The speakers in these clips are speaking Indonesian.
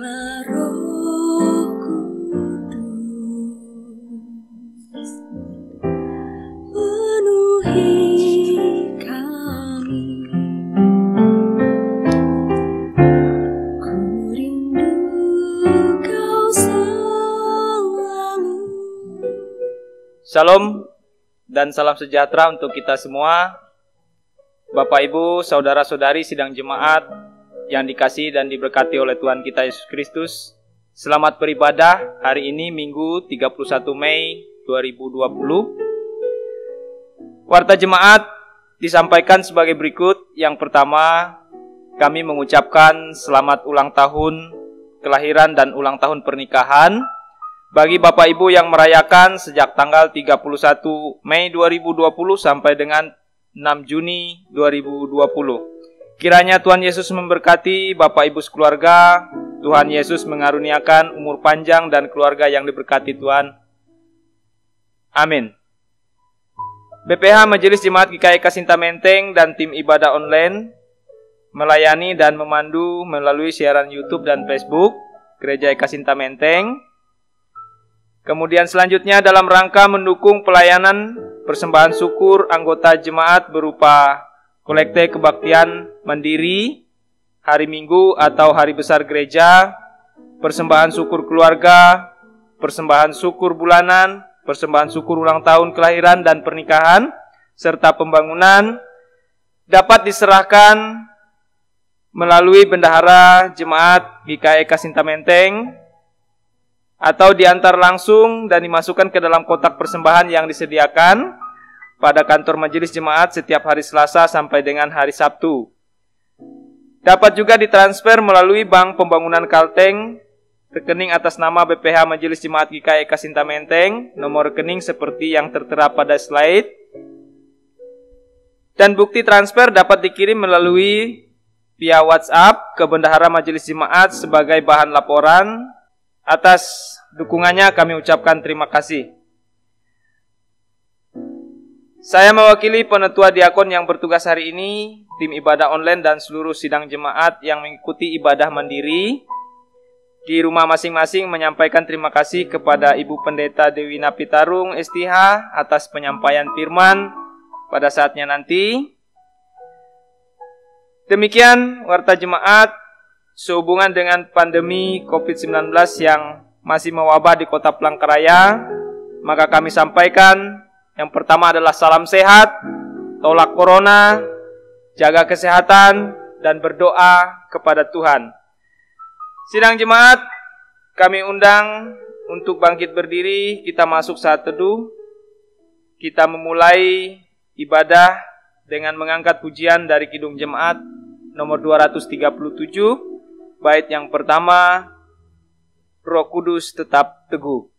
Biarlah Roh Kudus penuhi kami. Ku rindu Kau selalu. Shalom dan salam sejahtera untuk kita semua. Bapak, Ibu, saudara-saudari sidang jemaat yang dikasihi dan diberkati oleh Tuhan kita Yesus Kristus. Selamat beribadah hari ini Minggu 31 Mei 2020. Warta jemaat disampaikan sebagai berikut. Yang pertama, kami mengucapkan selamat ulang tahun kelahiran dan ulang tahun pernikahan bagi Bapak Ibu yang merayakan sejak tanggal 31 Mei 2020 sampai dengan 6 Juni 2020. Kiranya Tuhan Yesus memberkati Bapak Ibu sekeluarga. Tuhan Yesus mengaruniakan umur panjang dan keluarga yang diberkati Tuhan. Amin. BPH Majelis Jemaat GKI Kasinta Menteng dan tim ibadah online melayani dan memandu melalui siaran YouTube dan Facebook Gereja Kasinta Menteng. Kemudian selanjutnya dalam rangka mendukung pelayanan persembahan syukur anggota jemaat berupa kolekte kebaktian mandiri, hari Minggu atau hari besar gereja, persembahan syukur keluarga, persembahan syukur bulanan, persembahan syukur ulang tahun kelahiran dan pernikahan, serta pembangunan dapat diserahkan melalui bendahara jemaat GKI Kasinta Menteng atau diantar langsung dan dimasukkan ke dalam kotak persembahan yang disediakan pada kantor majelis jemaat setiap hari Selasa sampai dengan hari Sabtu. Dapat juga ditransfer melalui Bank Pembangunan Kalteng, rekening atas nama BPH Majelis Jemaat GKI Kasinta Menteng, nomor rekening seperti yang tertera pada slide. Dan bukti transfer dapat dikirim melalui via WhatsApp ke bendahara majelis jemaat sebagai bahan laporan. Atas dukungannya kami ucapkan terima kasih. Saya mewakili penetua diakon yang bertugas hari ini, tim ibadah online dan seluruh sidang jemaat yang mengikuti ibadah mandiri di rumah masing-masing menyampaikan terima kasih kepada Ibu Pendeta Dewi Napitarung STH atas penyampaian firman pada saatnya nanti. Demikian warta jemaat. Sehubungan dengan pandemi COVID-19 yang masih mewabah di kota Palangkaraya, maka kami sampaikan yang pertama adalah salam sehat, tolak corona, jaga kesehatan, dan berdoa kepada Tuhan. Sidang jemaat, kami undang untuk bangkit berdiri, kita masuk saat teduh. Kita memulai ibadah dengan mengangkat pujian dari Kidung Jemaat nomor 237. Bait yang pertama, Roh Kudus tetap teguh.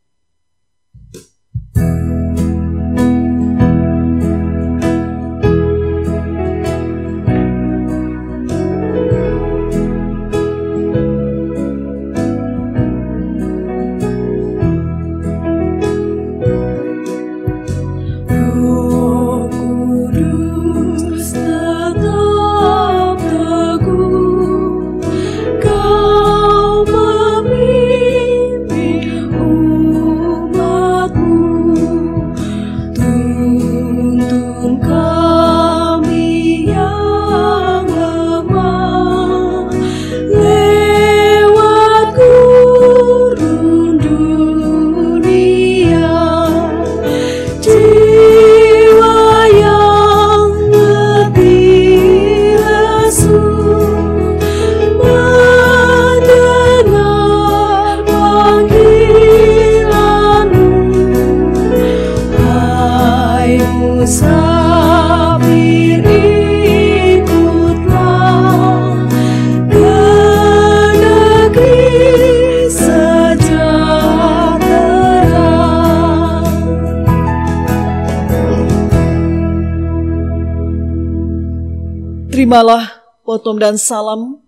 Terimalah potom dan salam.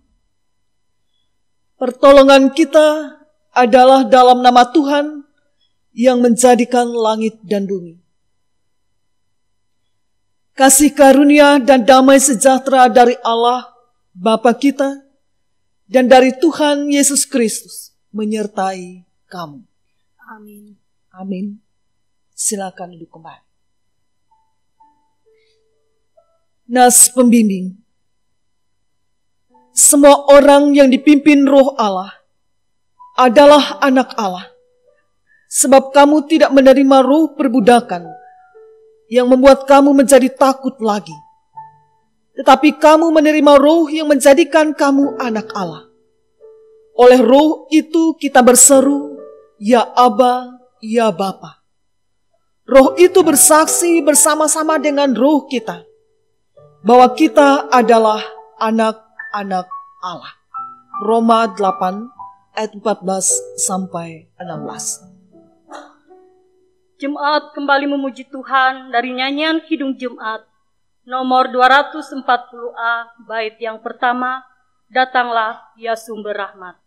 Pertolongan kita adalah dalam nama Tuhan yang menjadikan langit dan bumi. Kasih karunia dan damai sejahtera dari Allah Bapa kita dan dari Tuhan Yesus Kristus menyertai kamu. Amin. Amin. Silakan duduk kembali. Nas pembimbing. Semua orang yang dipimpin Roh Allah adalah anak Allah. Sebab kamu tidak menerima roh perbudakan yang membuat kamu menjadi takut lagi. Tetapi kamu menerima roh yang menjadikan kamu anak Allah. Oleh roh itu kita berseru, ya Aba, ya Bapa. Roh itu bersaksi bersama-sama dengan roh kita bahwa kita adalah anak-anak Allah. Roma 8 ayat 14 sampai 16. Jemaat kembali memuji Tuhan dari nyanyian Kidung Jemaat nomor 240A bait yang pertama, Datanglah ya Sumber Rahmat.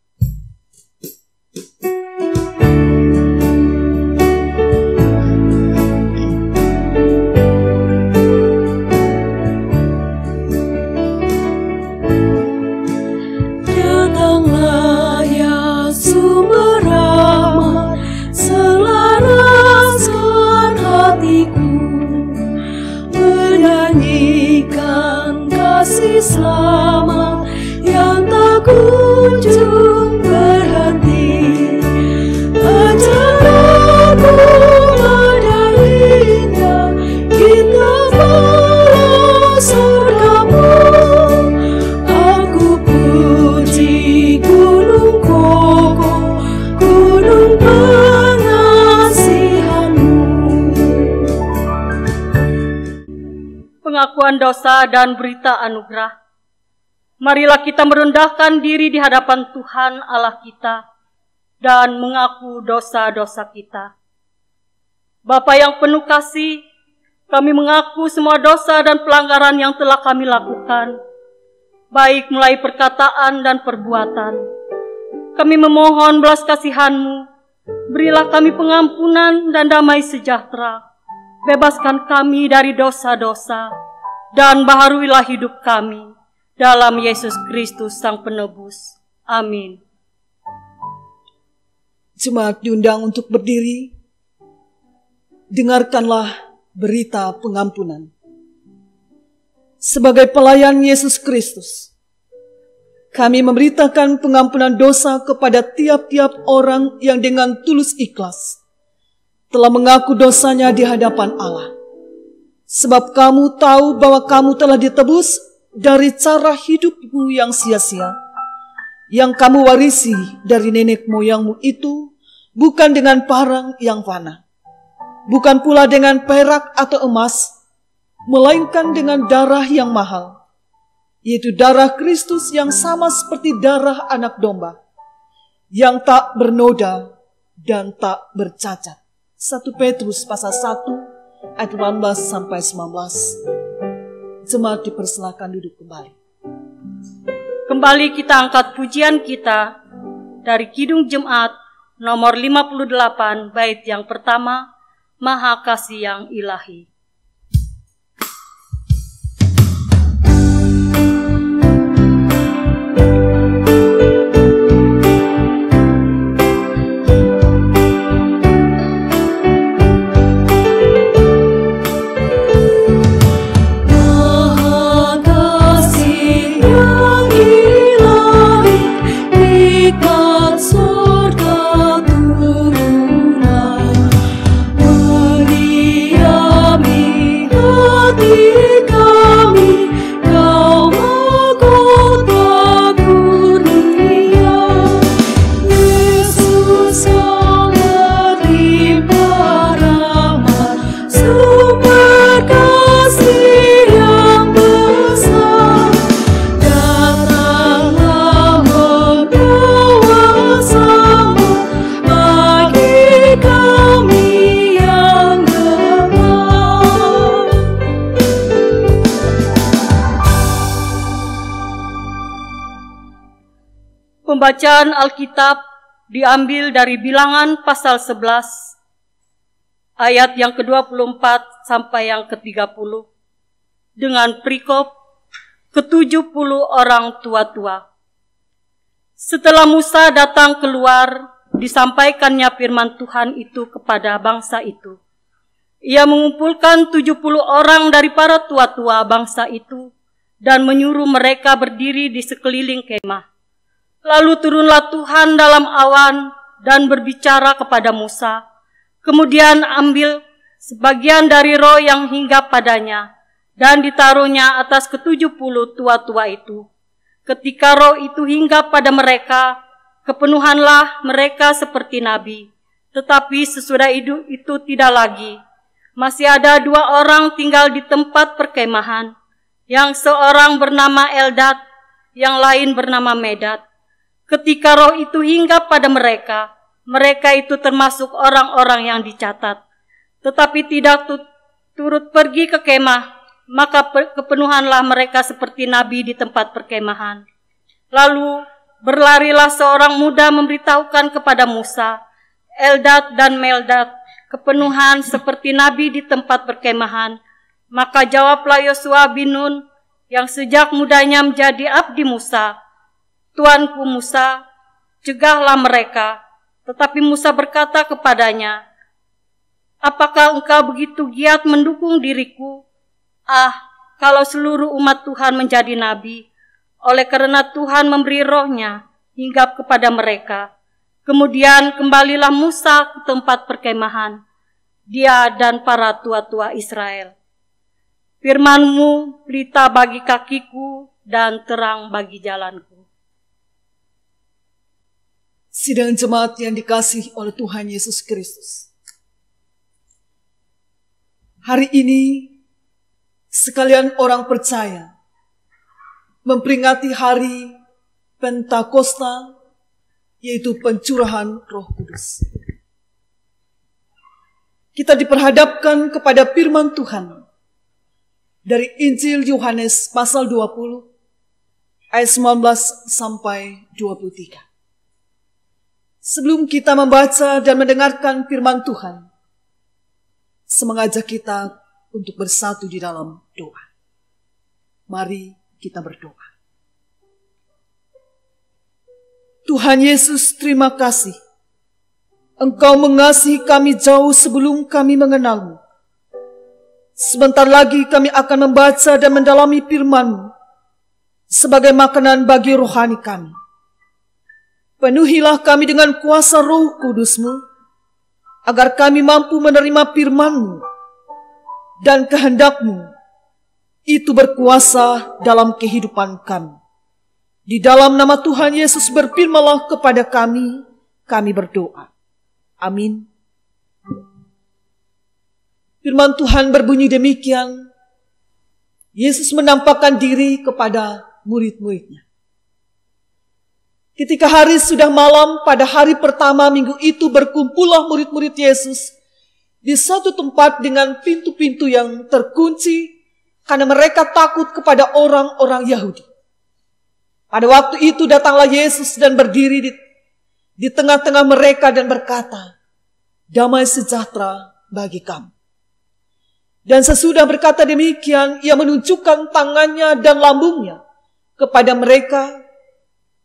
Datanglah ya Sumber Rahmat, selaraskan hatiku, menyanyikan kasih selamat yang tak kunjung berhenti. Ajaranmu ada indah, kita balas surgamu. Aku puji Gunung Kokoh, gunung pengasihanmu. Pengakuan dosa dan berita anugerah. Marilah kita merendahkan diri di hadapan Tuhan Allah kita dan mengaku dosa-dosa kita. Bapa yang penuh kasih, kami mengaku semua dosa dan pelanggaran yang telah kami lakukan, baik mulai perkataan dan perbuatan. Kami memohon belas kasihan-Mu, berilah kami pengampunan dan damai sejahtera. Bebaskan kami dari dosa-dosa, dan baharuilah hidup kami dalam Yesus Kristus Sang Penebus. Amin. Jemaat diundang untuk berdiri. Dengarkanlah berita pengampunan. Sebagai pelayan Yesus Kristus, kami memberitakan pengampunan dosa kepada tiap-tiap orang yang dengan tulus ikhlas telah mengaku dosanya di hadapan Allah. Sebab kamu tahu bahwa kamu telah ditebus dari cara hidupmu yang sia-sia, yang kamu warisi dari nenek moyangmu itu, bukan dengan parang yang fana, bukan pula dengan perak atau emas, melainkan dengan darah yang mahal, yaitu darah Kristus yang sama seperti darah anak domba, yang tak bernoda dan tak bercacat. 1 Petrus pasal 1 ayat 18 sampai 19. Jemaat dipersilakan duduk kembali. Kembali kita angkat pujian kita dari Kidung Jemaat nomor 58 bait yang pertama, Maha Kasih yang Ilahi. Pembacaan Alkitab diambil dari Bilangan pasal 11, ayat yang ke-24 sampai yang ke-30, dengan perikop ke-70 orang tua-tua. Setelah Musa datang keluar, disampaikannya firman Tuhan itu kepada bangsa itu. Ia mengumpulkan 70 orang dari para tua-tua bangsa itu dan menyuruh mereka berdiri di sekeliling kemah. Lalu turunlah Tuhan dalam awan dan berbicara kepada Musa. Kemudian ambil sebagian dari roh yang hinggap padanya dan ditaruhnya atas ke-70 tua-tua itu. Ketika roh itu hinggap pada mereka, kepenuhanlah mereka seperti nabi. Tetapi sesudah itu tidak lagi. Masih ada 2 orang tinggal di tempat perkemahan, yang seorang bernama Eldad, yang lain bernama Medad. Ketika roh itu hinggap pada mereka, mereka itu termasuk orang-orang yang dicatat. Tetapi tidak turut pergi ke kemah, maka kepenuhanlah mereka seperti nabi di tempat perkemahan. Lalu berlarilah seorang muda memberitahukan kepada Musa, Eldad dan Meldad, kepenuhan seperti nabi di tempat perkemahan. Maka jawablah Yosua bin Nun, yang sejak mudanya menjadi abdi Musa, Tuanku Musa, cegahlah mereka. Tetapi Musa berkata kepadanya, apakah engkau begitu giat mendukung diriku? Kalau seluruh umat Tuhan menjadi nabi, oleh karena Tuhan memberi rohnya hinggap kepada mereka. Kemudian kembalilah Musa ke tempat perkemahan, dia dan para tua-tua Israel. Firman-Mu pelita bagi kakiku dan terang bagi jalanku. Sidang jemaat yang dikasihi oleh Tuhan Yesus Kristus. Hari ini sekalian orang percaya memperingati hari Pentakosta, yaitu pencurahan Roh Kudus. Kita diperhadapkan kepada firman Tuhan dari Injil Yohanes pasal 20 ayat 19 sampai 23. Sebelum kita membaca dan mendengarkan firman Tuhan, saya mengajak kita untuk bersatu di dalam doa. Mari kita berdoa. Tuhan Yesus, terima kasih. Engkau mengasihi kami jauh sebelum kami mengenal-Mu. Sebentar lagi kami akan membaca dan mendalami firman-Mu sebagai makanan bagi rohani kami. Penuhilah kami dengan kuasa Roh Kudus-Mu, agar kami mampu menerima firman-Mu dan kehendak-Mu itu berkuasa dalam kehidupan kami. Di dalam nama Tuhan Yesus berfirmanlah kepada kami berdoa. Amin. Firman Tuhan berbunyi demikian. Yesus menampakkan diri kepada murid-muridnya. Ketika hari sudah malam, pada hari pertama minggu itu berkumpullah murid-murid Yesus di suatu tempat dengan pintu-pintu yang terkunci karena mereka takut kepada orang-orang Yahudi. Pada waktu itu datanglah Yesus dan berdiri di tengah-tengah mereka dan berkata, damai sejahtera bagi kamu. Dan sesudah berkata demikian, ia menunjukkan tangannya dan lambungnya kepada mereka.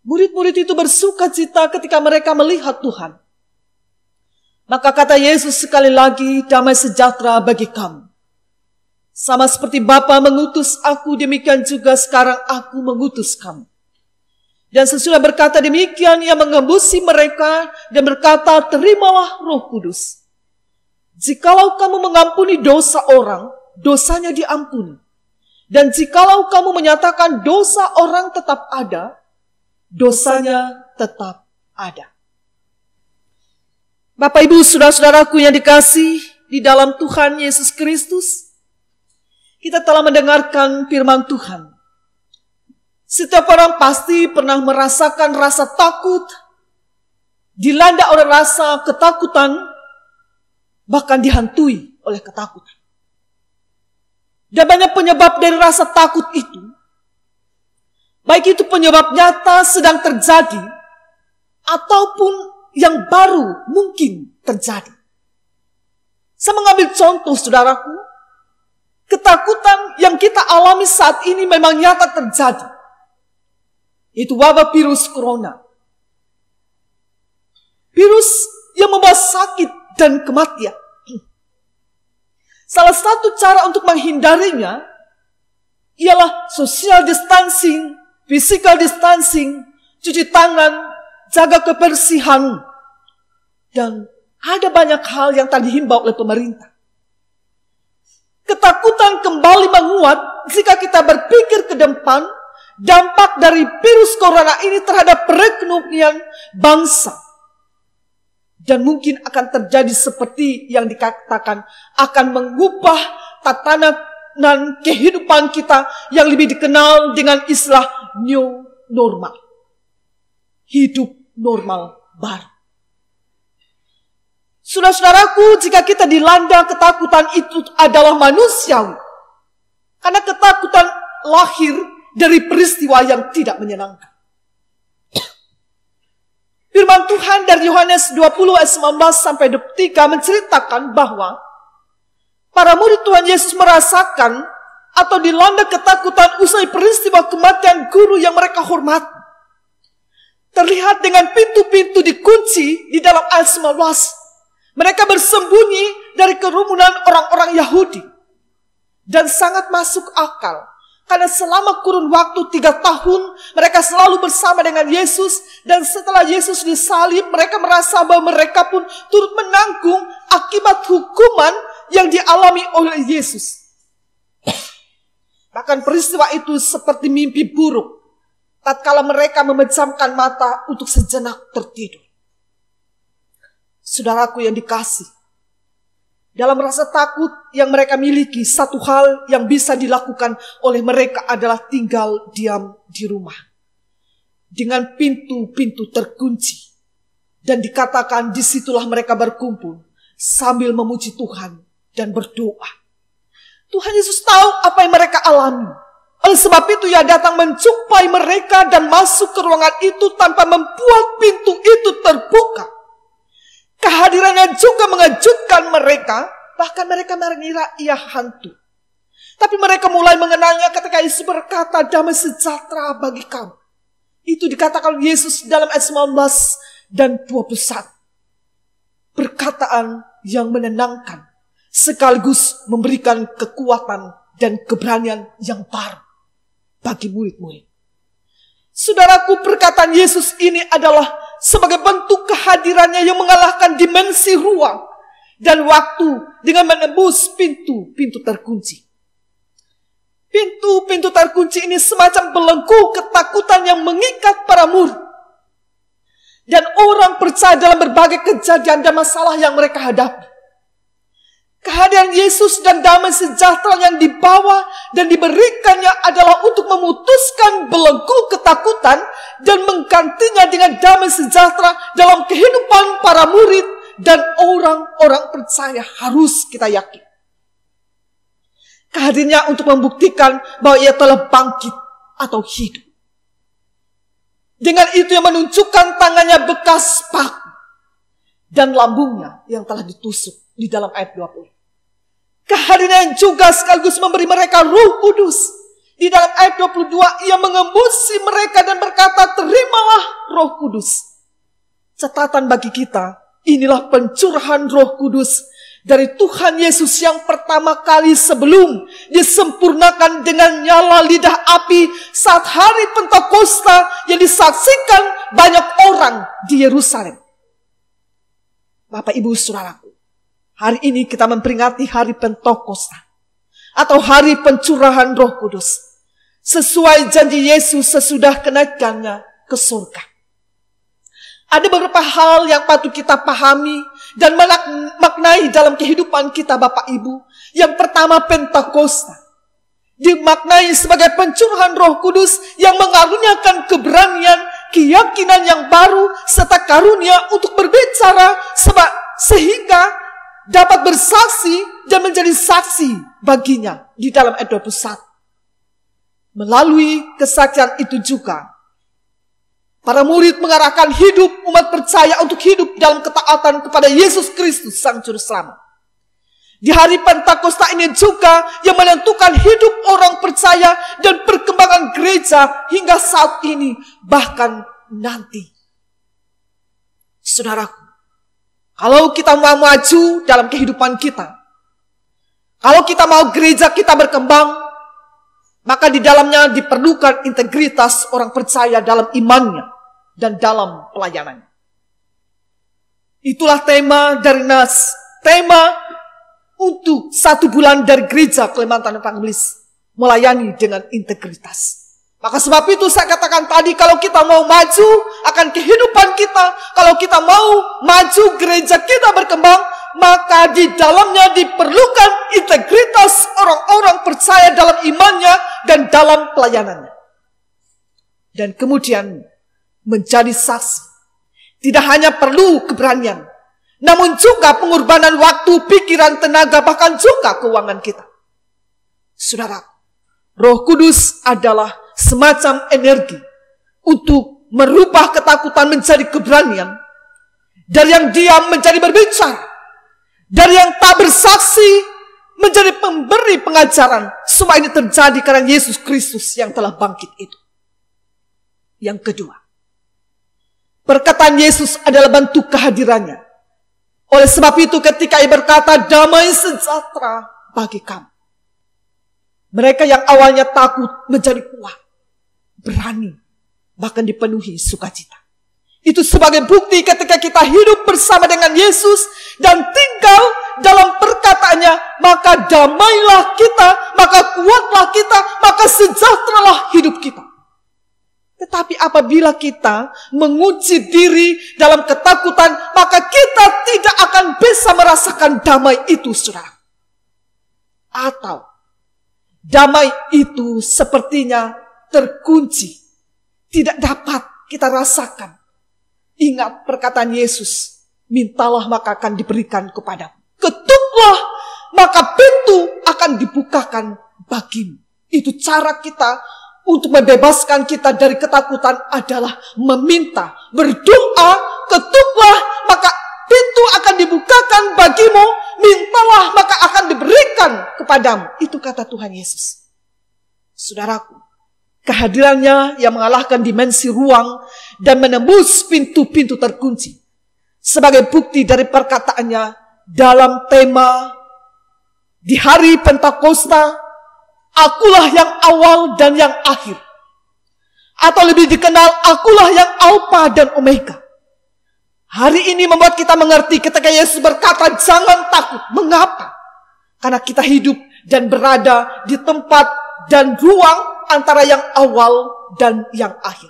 Murid-murid itu bersuka cita ketika mereka melihat Tuhan. Maka kata Yesus sekali lagi, damai sejahtera bagi kamu. Sama seperti Bapa mengutus aku, demikian juga sekarang aku mengutus kamu. Dan sesudah berkata demikian, ia mengembusi mereka dan berkata, terimalah Roh Kudus. Jikalau kamu mengampuni dosa orang, dosanya diampuni. Dan jikalau kamu menyatakan dosa orang tetap ada, dosanya tetap ada. Bapak, Ibu, saudara-saudaraku yang dikasih di dalam Tuhan Yesus Kristus, kita telah mendengarkan firman Tuhan. Setiap orang pasti pernah merasakan rasa takut, dilanda oleh rasa ketakutan, bahkan dihantui oleh ketakutan. Dan banyak penyebab dari rasa takut itu. Baik itu penyebab nyata sedang terjadi, ataupun yang baru mungkin terjadi. Saya mengambil contoh, saudaraku. Ketakutan yang kita alami saat ini memang nyata terjadi. Itu wabah virus corona sakit dan kematian. Salah satu cara untuk menghindarinya ialah social distancing, physical distancing, cuci tangan, jaga kebersihan, dan ada banyak hal yang tadi dihimbau oleh pemerintah. Ketakutan kembali menguat jika kita berpikir ke depan dampak dari virus corona ini terhadap perekonomian bangsa. Dan mungkin akan terjadi seperti yang dikatakan akan mengubah tatanan kehidupan kita yang lebih dikenal dengan istilah new normal. Hidup normal baru. Saudara-saudaraku, jika kita dilanda ketakutan itu adalah manusiawi. Karena ketakutan lahir dari peristiwa yang tidak menyenangkan. Firman Tuhan dari Yohanes 20 ayat 19 sampai 23 menceritakan bahwa para murid Tuhan Yesus merasakan atau dilanda ketakutan usai peristiwa kematian guru yang mereka hormati. Terlihat dengan pintu-pintu dikunci di dalam ayat 19. Mereka bersembunyi dari kerumunan orang-orang Yahudi. Dan sangat masuk akal. Karena selama kurun waktu 3 tahun mereka selalu bersama dengan Yesus. Dan setelah Yesus disalib mereka merasa bahwa mereka pun turut menanggung akibat hukuman yang dialami oleh Yesus. Bahkan peristiwa itu seperti mimpi buruk. Tatkala mereka memejamkan mata untuk sejenak tertidur. Saudaraku yang dikasih. Dalam rasa takut yang mereka miliki, satu hal yang bisa dilakukan oleh mereka adalah tinggal diam di rumah. Dengan pintu-pintu terkunci. Dan dikatakan disitulah mereka berkumpul sambil memuji Tuhan dan berdoa. Tuhan Yesus tahu apa yang mereka alami. Oleh sebab itu ia datang menjumpai mereka dan masuk ke ruangan itu tanpa membuat pintu itu terbuka. Kehadirannya juga mengejutkan mereka, bahkan mereka mengira ia hantu. Tapi mereka mulai mengenalnya ketika Yesus berkata, damai sejahtera bagi kamu. Itu dikatakan Yesus dalam ayat 19 dan 21. Perkataan yang menenangkan, sekaligus memberikan kekuatan dan keberanian yang baru bagi murid-murid. Saudaraku, perkataan Yesus ini adalah sebagai bentuk kehadirannya yang mengalahkan dimensi ruang dan waktu dengan menembus pintu-pintu terkunci. Pintu-pintu terkunci ini semacam belenggu ketakutan yang mengikat para murid. Dan orang percaya dalam berbagai kejadian dan masalah yang mereka hadapi. Kehadiran Yesus dan damai sejahtera yang dibawa dan diberikannya adalah untuk memutuskan belenggu ketakutan dan menggantinya dengan damai sejahtera dalam kehidupan para murid dan orang-orang percaya, harus kita yakin. Kehadirannya untuk membuktikan bahwa ia telah bangkit atau hidup. Dengan itu yang menunjukkan tangannya bekas paku dan lambungnya yang telah ditusuk di dalam ayat 20. Kehadiran juga sekaligus memberi mereka Roh Kudus. Di dalam ayat 22 ia mengembusi mereka dan berkata, terimalah Roh Kudus. Catatan bagi kita, inilah pencurahan Roh Kudus dari Tuhan Yesus yang pertama kali sebelum disempurnakan dengan nyala lidah api saat hari Pentakosta yang disaksikan banyak orang di Yerusalem. Bapak, Ibu, Saudaraku, hari ini kita memperingati hari Pentakosta atau hari pencurahan Roh Kudus sesuai janji Yesus sesudah kenaikannya ke surga. Ada beberapa hal yang patut kita pahami dan maknai dalam kehidupan kita, Bapak Ibu. Yang pertama, Pentakosta dimaknai sebagai pencurahan Roh Kudus yang mengaruniakan keberanian, keyakinan yang baru serta karunia untuk berbicara sehingga dapat bersaksi dan menjadi saksi baginya di dalam ayat 21. Melalui kesaksian itu juga para murid mengarahkan hidup umat percaya untuk hidup dalam ketaatan kepada Yesus Kristus Sang Juru Selamat. Di hari Pentakosta ini juga yang menentukan hidup orang percaya dan perkembangan gereja hingga saat ini bahkan nanti. Saudaraku, Kalau kita mau maju dalam kehidupan kita, kalau kita mau gereja kita berkembang, maka di dalamnya diperlukan integritas orang percaya dalam imannya dan dalam pelayanannya. Itulah tema dari NAS, tema untuk 1 bulan dari gereja Kalimantan Evangelis, melayani dengan integritas. Maka sebab itu saya katakan tadi, kalau kita mau maju akan kehidupan kita, kalau kita mau maju gereja kita berkembang, maka di dalamnya diperlukan integritas orang-orang percaya dalam imannya dan dalam pelayanannya. Dan kemudian menjadi saksi. Tidak hanya perlu keberanian, namun juga pengorbanan waktu, pikiran, tenaga, bahkan juga keuangan kita. Saudara, Roh Kudus adalah semacam energi untuk merubah ketakutan menjadi keberanian, dari yang diam menjadi berbicara, dari yang tak bersaksi menjadi pemberi pengajaran. Semua ini terjadi karena Yesus Kristus yang telah bangkit itu. Yang kedua, perkataan Yesus adalah bentuk kehadirannya. Oleh sebab itu ketika ia berkata, damai sejahtera bagi kamu, mereka yang awalnya takut menjadi kuat, berani, bahkan dipenuhi sukacita. Itu sebagai bukti ketika kita hidup bersama dengan Yesus dan tinggal dalam perkataannya, maka damailah kita, maka kuatlah kita, maka sejahteralah hidup kita. Tetapi apabila kita menguji diri dalam ketakutan, maka kita tidak akan bisa merasakan damai itu, saudara. Atau damai itu sepertinya terkunci, tidak dapat kita rasakan. Ingat perkataan Yesus, mintalah maka akan diberikan kepadamu. Ketuklah maka pintu akan dibukakan bagimu. Itu cara kita untuk membebaskan kita dari ketakutan adalah meminta, berdoa, ketuklah maka pintu akan dibukakan bagimu, mintalah maka akan diberikan kepadamu. Itu kata Tuhan Yesus. Saudaraku, kehadirannya yang mengalahkan dimensi ruang dan menembus pintu-pintu terkunci. Sebagai bukti dari perkataannya dalam tema di hari Pentakosta, akulah yang awal dan yang akhir. Atau lebih dikenal, akulah yang Alfa dan Omega. Hari ini membuat kita mengerti ketika Yesus berkata, jangan takut. Mengapa? Karena kita hidup dan berada di tempat dan ruang antara yang awal dan yang akhir.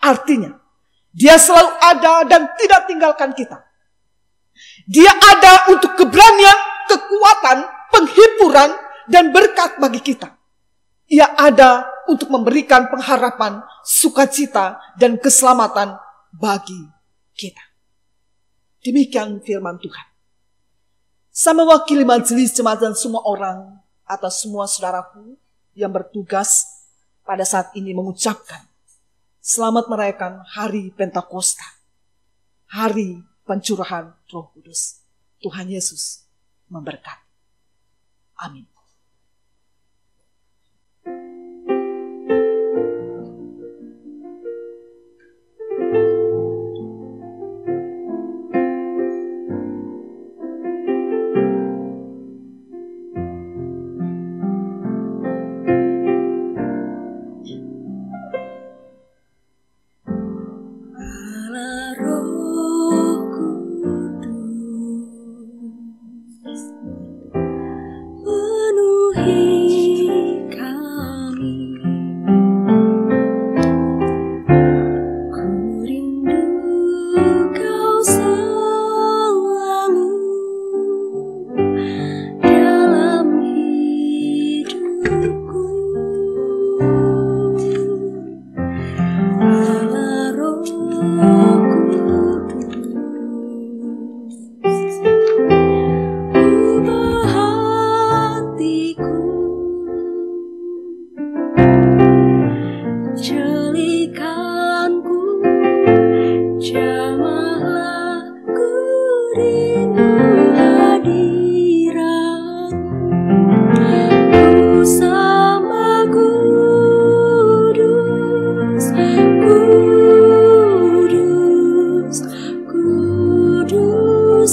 Artinya, dia selalu ada dan tidak tinggalkan kita. Dia ada untuk keberanian, kekuatan, penghiburan, dan berkat bagi kita. Ia ada untuk memberikan pengharapan, sukacita, dan keselamatan bagi kita. Demikian firman Tuhan. Saya mewakili majelis jemaat dan semua orang atas semua saudaraku yang bertugas pada saat ini mengucapkan selamat merayakan hari Pentakosta, hari pencurahan Roh Kudus. Tuhan Yesus memberkati. Amin.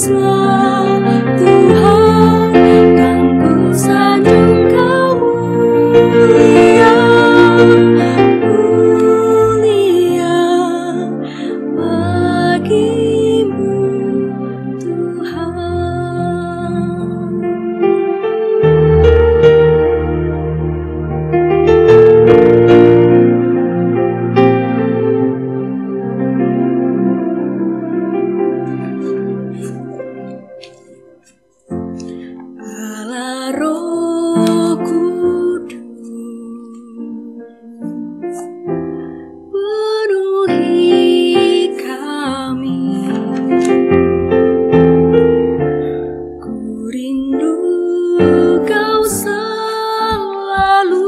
kuduslah Tuhan, kan ku sanjung Kau mulia, mulia bagimu Tuhan. Allah Roh Kudus, penuhi kami. Ku rindu Kau selalu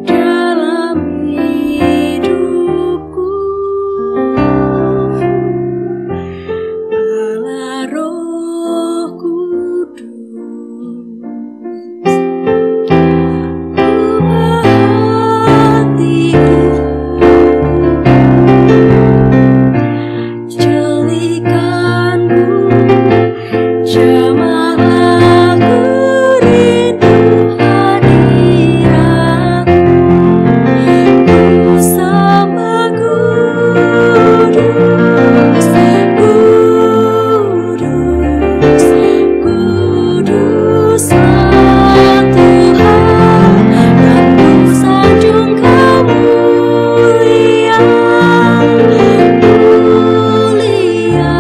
dalam hidupku. Allah Roh Kudus, ubah hatiku, jadikanku jamahlah ku rindu hadiratmu. Ku sembah kudus, kudus, kuduslah Tuhan, kan ku sanjung Kau mulia, mulia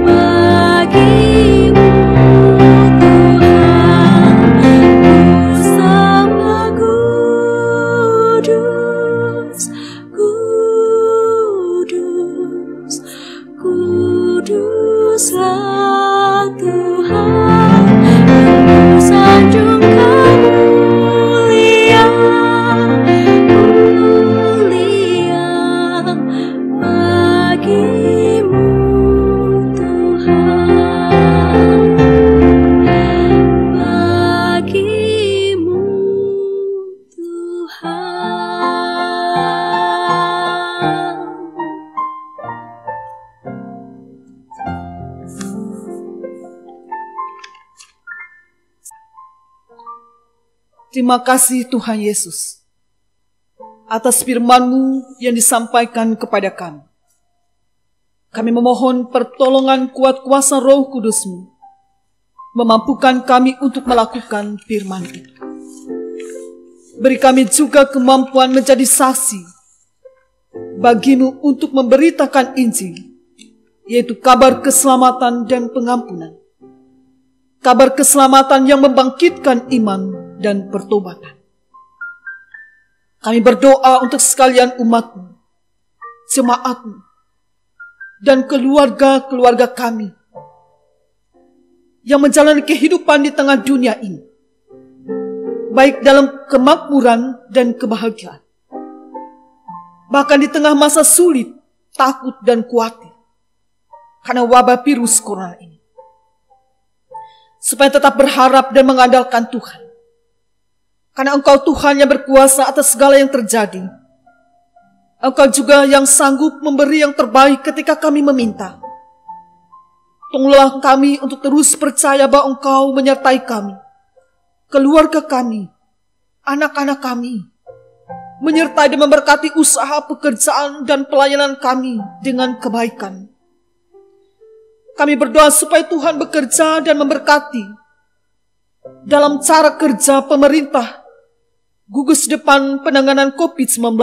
bagimu Tuhan. Ku sembah kudus, kudus, kuduslah Tuhan, kan ku sanjung Kau mulia, mulia bagimu Tuhan, bagimu Tuhan. Terima kasih Tuhan Yesus atas firman-Mu yang disampaikan kepada kami. Kami memohon pertolongan kuat kuasa Roh Kudus-Mu, memampukan kami untuk melakukan firman itu. Beri kami juga kemampuan menjadi saksi bagi-Mu untuk memberitakan Injil, yaitu kabar keselamatan dan pengampunan. Kabar keselamatan yang membangkitkan iman dan pertobatan. Kami berdoa untuk sekalian umat-Mu, jemaat-Mu, dan keluarga-keluarga kami yang menjalani kehidupan di tengah dunia ini, baik dalam kemakmuran dan kebahagiaan, bahkan di tengah masa sulit, takut dan khawatir karena wabah virus corona ini, supaya tetap berharap dan mengandalkan Tuhan. Karena Engkau Tuhan yang berkuasa atas segala yang terjadi. Engkau juga yang sanggup memberi yang terbaik ketika kami meminta. Tolonglah kami untuk terus percaya bahwa Engkau menyertai kami, keluarga kami, anak-anak kami, menyertai dan memberkati usaha, pekerjaan, dan pelayanan kami dengan kebaikan. Kami berdoa supaya Tuhan bekerja dan memberkati dalam cara kerja pemerintah, gugus depan penanganan COVID-19,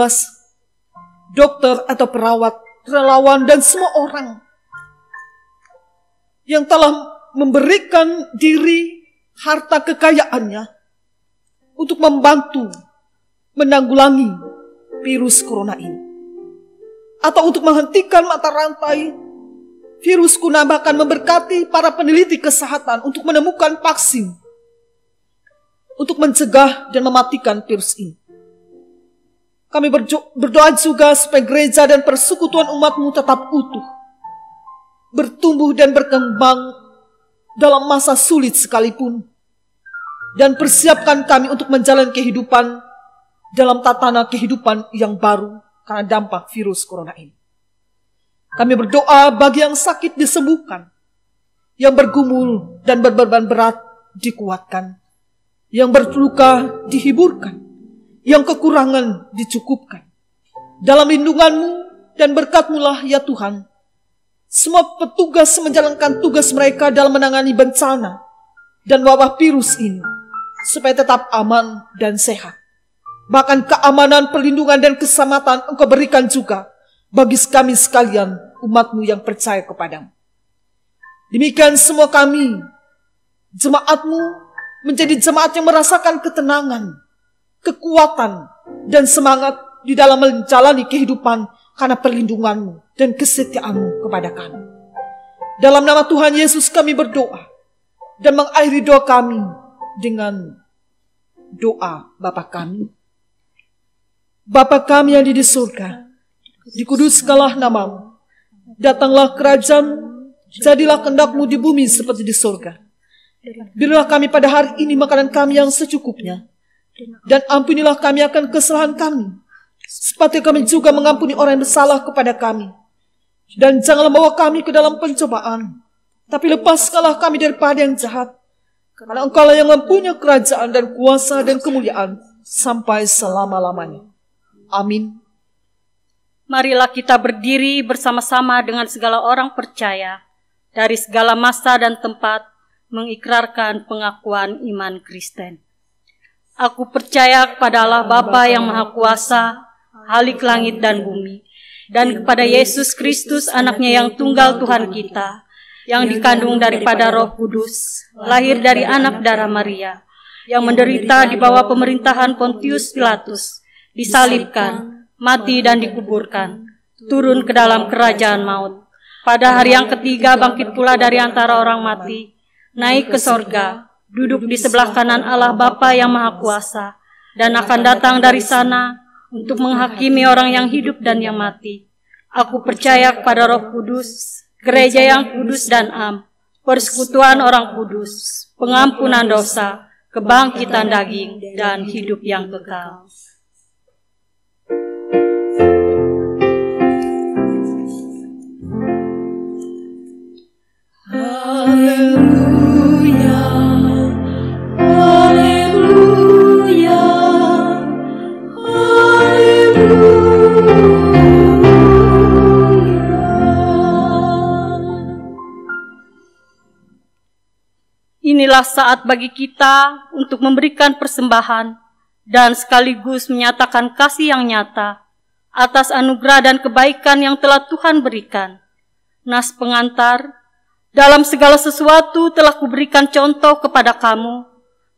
dokter atau perawat, relawan, dan semua orang yang telah memberikan diri, harta kekayaannya untuk membantu menanggulangi virus corona ini, atau untuk menghentikan mata rantai virus corona, bahkan memberkati para peneliti kesehatan untuk menemukan vaksin untuk mencegah dan mematikan virus ini. Kami berdoa juga supaya gereja dan persekutuan umat-Mu tetap utuh, bertumbuh dan berkembang dalam masa sulit sekalipun, dan persiapkan kami untuk menjalani kehidupan dalam tatanan kehidupan yang baru karena dampak virus corona ini. Kami berdoa bagi yang sakit disembuhkan, yang bergumul dan berbeban berat dikuatkan, yang berluka dihiburkan, yang kekurangan dicukupkan. Dalam lindungan-Mu dan berkat-Mu lah ya Tuhan, semua petugas menjalankan tugas mereka dalam menangani bencana dan wabah virus ini, supaya tetap aman dan sehat. Bahkan keamanan, perlindungan, dan keselamatan Engkau berikan juga bagi kami sekalian, umat-Mu yang percaya kepadamu. Demikian semua kami, jemaat-Mu, menjadi jemaat yang merasakan ketenangan, kekuatan, dan semangat di dalam menjalani kehidupan karena perlindungan-Mu dan kesetiaan-Mu kepada kami. Dalam nama Tuhan Yesus kami berdoa dan mengakhiri doa kami dengan doa Bapa kami. Bapa kami yang di surga, dikuduskanlah nama-Mu, datanglah kerajaan-Mu, jadilah kehendak-Mu di bumi seperti di surga. Berilah kami pada hari ini makanan kami yang secukupnya, dan ampunilah kami akan kesalahan kami, seperti kami juga mengampuni orang yang bersalah kepada kami. Dan janganlah bawa kami ke dalam pencobaan, tapi lepaskanlah kami daripada yang jahat, karena Engkau-lah yang mempunyai kerajaan dan kuasa dan kemuliaan sampai selama-lamanya. Amin. Marilah kita berdiri bersama-sama dengan segala orang percaya dari segala masa dan tempat mengikrarkan pengakuan iman Kristen. Aku percaya kepada Allah Bapa yang Maha Kuasa, Halik langit dan bumi, dan kepada Yesus Kristus anaknya yang tunggal Tuhan kita, yang dikandung daripada Roh Kudus, lahir dari anak darah Maria, yang menderita di bawah pemerintahan Pontius Pilatus, disalibkan, mati dan dikuburkan, turun ke dalam kerajaan maut. Pada hari yang ketiga bangkit pula dari antara orang mati, naik ke sorga, duduk di sebelah kanan Allah Bapa yang Maha Kuasa, dan akan datang dari sana untuk menghakimi orang yang hidup dan yang mati. Aku percaya kepada Roh Kudus, gereja yang kudus dan am, persekutuan orang kudus, pengampunan dosa, kebangkitan daging, dan hidup yang kekal. Haleluya, haleluya, Inilah saat bagi kita untuk memberikan persembahan dan sekaligus menyatakan kasih yang nyata atas anugerah dan kebaikan yang telah Tuhan berikan. Nas pengantar, dalam segala sesuatu telah kuberikan contoh kepada kamu,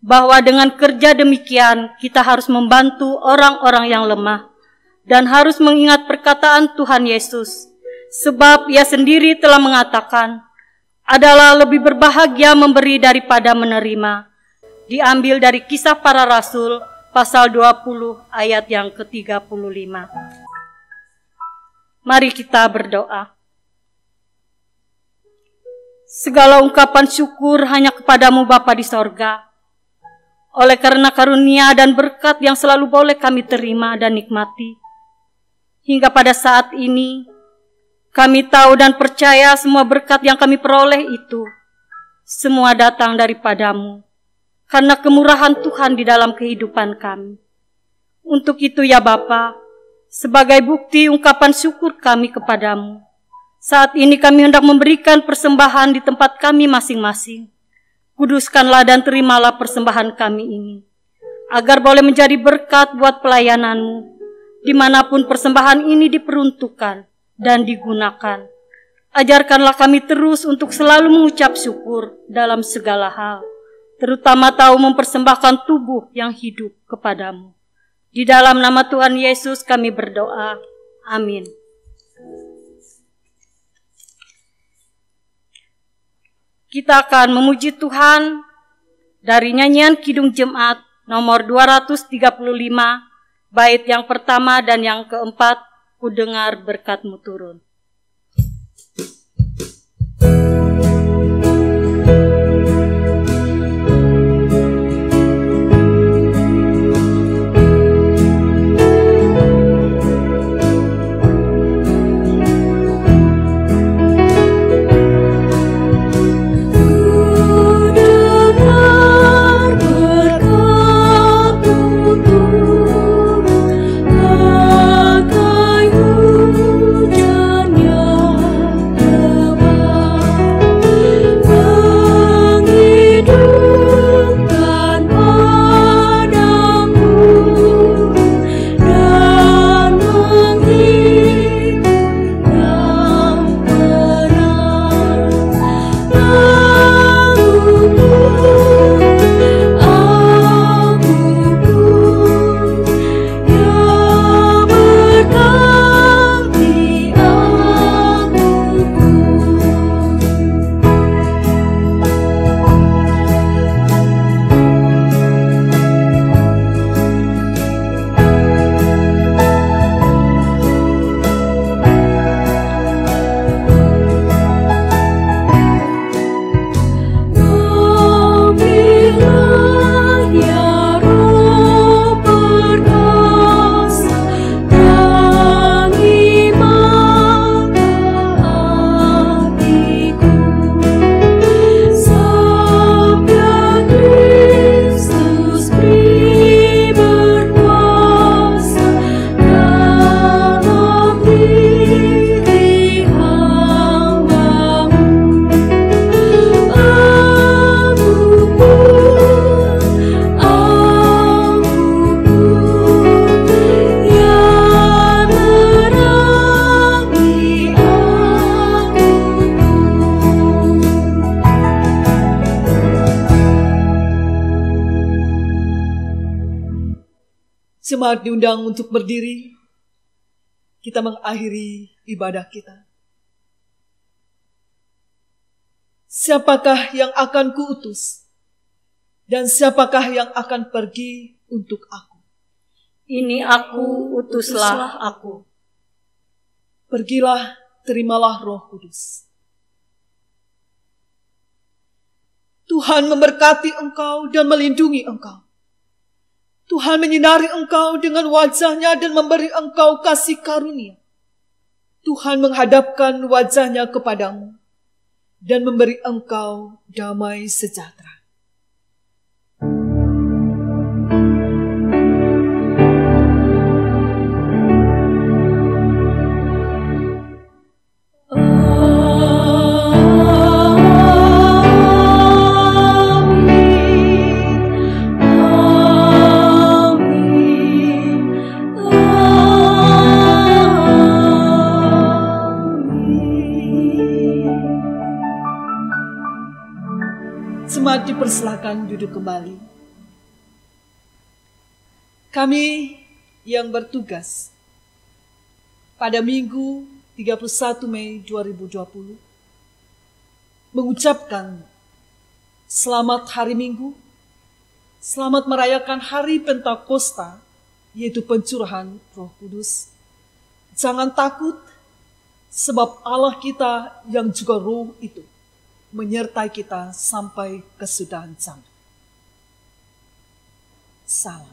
bahwa dengan kerja demikian kita harus membantu orang-orang yang lemah dan harus mengingat perkataan Tuhan Yesus, sebab Ia sendiri telah mengatakan, adalah lebih berbahagia memberi daripada menerima. Diambil dari Kisah Para Rasul, pasal 20 ayat yang ke-35. Mari kita berdoa. Segala ungkapan syukur hanya kepadamu Bapa di sorga. Oleh karena karunia dan berkat yang selalu boleh kami terima dan nikmati. Hingga pada saat ini, kami tahu dan percaya semua berkat yang kami peroleh itu, semua datang daripadamu, karena kemurahan Tuhan di dalam kehidupan kami. Untuk itu ya Bapa, sebagai bukti ungkapan syukur kami kepadamu, saat ini kami hendak memberikan persembahan di tempat kami masing-masing. Kuduskanlah dan terimalah persembahan kami ini, agar boleh menjadi berkat buat pelayananmu, dimanapun persembahan ini diperuntukkan dan digunakan. Ajarkanlah kami terus untuk selalu mengucap syukur dalam segala hal, terutama tahu mempersembahkan tubuh yang hidup kepadamu. Di dalam nama Tuhan Yesus kami berdoa. Amin. Kita akan memuji Tuhan dari nyanyian Kidung Jemaat nomor 235, bait yang pertama dan yang keempat, Ku dengar berkat-Mu turun. Jemaat diundang untuk berdiri. Kita mengakhiri ibadah kita. Siapakah yang akan kuutus? Dan siapakah yang akan pergi untuk aku? Ini aku, utuslah aku. Pergilah, terimalah Roh Kudus. Tuhan memberkati engkau dan melindungi engkau. Tuhan menyinari engkau dengan wajah-Nya dan memberi engkau kasih karunia. Tuhan menghadapkan wajah-Nya kepadamu dan memberi engkau damai sejahtera. Jemaat dipersilakan duduk kembali. Kami yang bertugas pada Minggu 31 Mei 2020 mengucapkan selamat hari Minggu, selamat merayakan hari Pentakosta, yaitu pencurahan Roh Kudus. Jangan takut, sebab Allah kita yang juga Roh itu menyertai kita sampai kesudahan zaman. Salam.